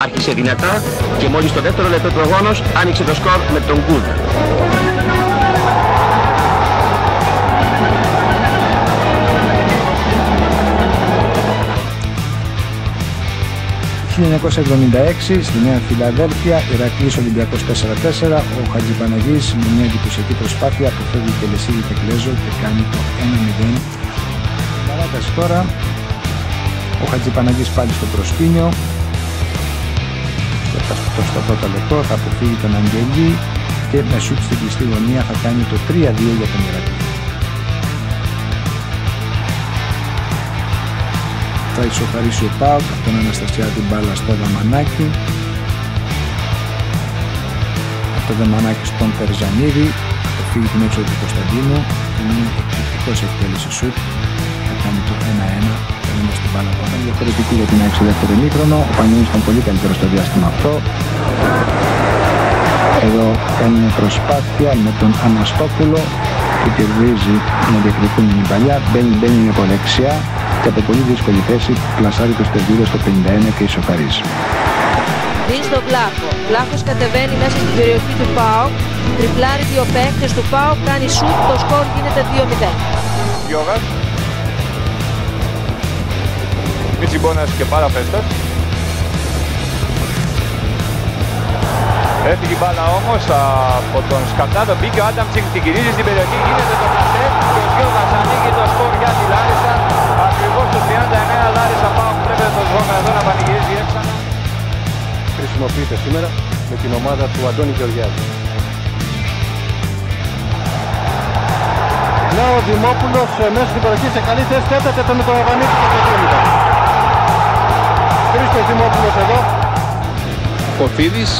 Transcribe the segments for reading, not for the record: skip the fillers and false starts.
Άρχισε δυνατά και μόλις το δεύτερο λεπτό του αγώνος άνοιξε το σκορ με τον Γκουλ. Το 1976 στη Νέα Φιλαδέλφια, Ηρακλής Ολυμπιακός 4-4, ο Χατζηπαναγής με μια εντυπωσιακή προσπάθεια αποφεύγει και Λεσίδη Τεκλέζο και κάνει το 1-0. Παράταση τώρα, ο Χατζηπαναγής πάλι στο προσκήνιο και στο πρώτο λεπτό θα αποφύγει τον Αγγελή και με σουτ στην κλειστή γωνία θα κάνει το 3-2 για τον Ηρακλή. Θα ισοφαρίσει ο ΠΑΟΚ από τον Αναστασιάδη μπάλα στο Δαμανάκι, από το Δαμανάκι στον Περζανίδη, θα φύγει την έξοδο του Κωνσταντίνου, είναι εκπληκτικός εκτέλεση σουτ, θα κάνει το 1-1, παίρνοντας την μπάλα πάνω. Διαφορετική για την άξιο δεύτερο ημίχρονο, ο Πανιώνης ήταν πολύ καλύτερο στο διάστημα αυτό. Εδώ κάνει μια προσπάθεια με τον Αναστόπουλο που κερδίζει να διακριθούν την παλιά, μπαίνει από δεξιά και από πολύ δύσκολη θέση πλασάρει το Στερβίδο στο 51 και ισοφαρίζει. Δίνει στον Βλάχο. Βλάχος κατεβαίνει μέσα στην περιοχή του ΠΑΟΚ, τριπλάρει δύο παίκτες του ΠΑΟΚ, κάνει σουτ, το σκορ γίνεται 2-0. Γιώγας, Μιτσιμπόνας και Παραφέστας. Έφυγε η μπάλα όμως από τον Σκαπτάδο, μπήκε ο Άνταμτσινγκ, την κυρίζει στην περιοχή, γίνεται το πλασέ και ο Γιώγας ανοίγει το σκορ για τη Λάρισα. Ακριβώς το 39 Λάρισα ΠΑΟΚ πρέπει το σβόγγα εδώ να πανηγυρίζει έξανα. Χρησιμοποιείται σήμερα με την ομάδα του Αντώνη Γεωργιάδη. Να ο Δημόπουλος μέσα στην περιοχή σε καλή θέση, τέταρτε τον Μικροβανίτη και το 2-0. Χρήστος Δημόπουλος εδώ. Κοφίδης.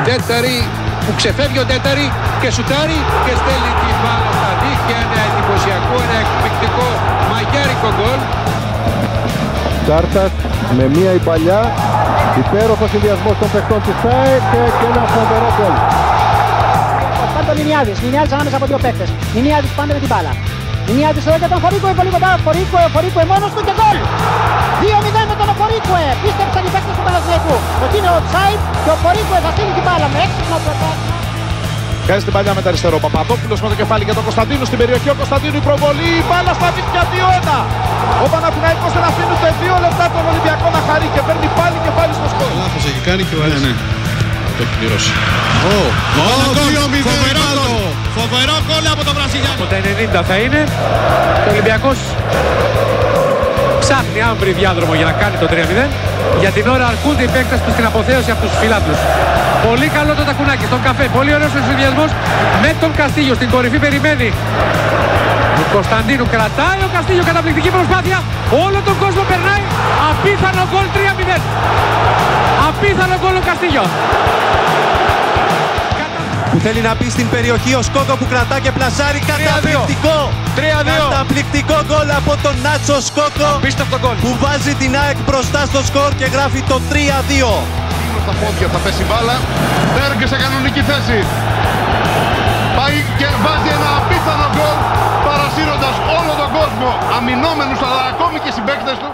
Τέταρη που ξεφεύγει ο Τέταρη και σουτάρει και στέλνει την μπάλα στα δίχτυα. Ένα εντυπωσιακό, ένα εκπληκτικό μαγιάρικο γκολ. Τσάρτας με μία η παλιά, υπέροχος συνδυασμός των παιχτών της ΣΑΕΚ και ένα φοβερό γκολ. Πάρει τον Μινιάδης ανάμεσα από δύο παίκτες. Μινιάδης πάντα με την μπάλα. Μινιάδης εδώ για τον Φορίκουε, πολύ κοντά, Φορίκουε μόνος του και γκολ. 2-0 με τον Φορίκουε. Πίστεψαν οι παίκτες του Παναθηναϊκού ότι είναι offside και ο Φορίκουε θα στείλει την μπάλα με έξυπνο πρωτάθλημα. Βγάζει την παλιά με τα αριστερό. Παπαδόπουλος με το κεφάλι για τον Κωνσταντίνο στην περιοχή. Ο Κωνσταντίνου η προβολή. Η μπάλα στα δίχτυα 2-1. Ο Παναθηναϊκός δεν αφήνει ούτε 2 λεπτά τον Ολυμπιακό να χαρεί και παίρνει πάλι στο σκορ. Λάθος έχει κάνει και ο Άρης. Ναι. Το έχει πληρώσει. Φοβερό γκολ από τον Βραζιλιάνο. Από τα 90 θα είναι. Ο Ολυμπιακός ψάχνει άμπρη διάδρομο για να κάνει το 3-0. Για την ώρα αρκούνται οι παίκτες του στην αποθέωση από τους φιλάθλους. Πολύ καλό το τακουνάκι στον καφέ. Πολύ ωραίος ο συνδυασμός με τον Καστίγιο. Στην κορυφή περιμένει ο Κωνσταντίνου. Κρατάει ο Καστίγιο, καταπληκτική προσπάθεια. Όλο τον κόσμο περνάει. Απίθανο γκολ 3-0. Απίθανο γκολ ο Καστίγιο. Που θέλει να μπει στην περιοχή ο Σκόκο που κρατά και πλασάρει. Καταπληκτικό! 3-2. Καταπληκτικό γκολ από τον Νάτσο Σκόκο. Απίστευτο γκολ. Που βάζει την ΑΕΚ μπροστά στο σκορ και γράφει το 3-2. Στα πόδια θα πέσει μπάλα. Τέρκε σε κανονική θέση. Πάει και βάζει ένα απίθανο γκολ παρασύροντας όλο τον κόσμο. Αμυνόμενους αλλά ακόμη και συμπαίκτες του.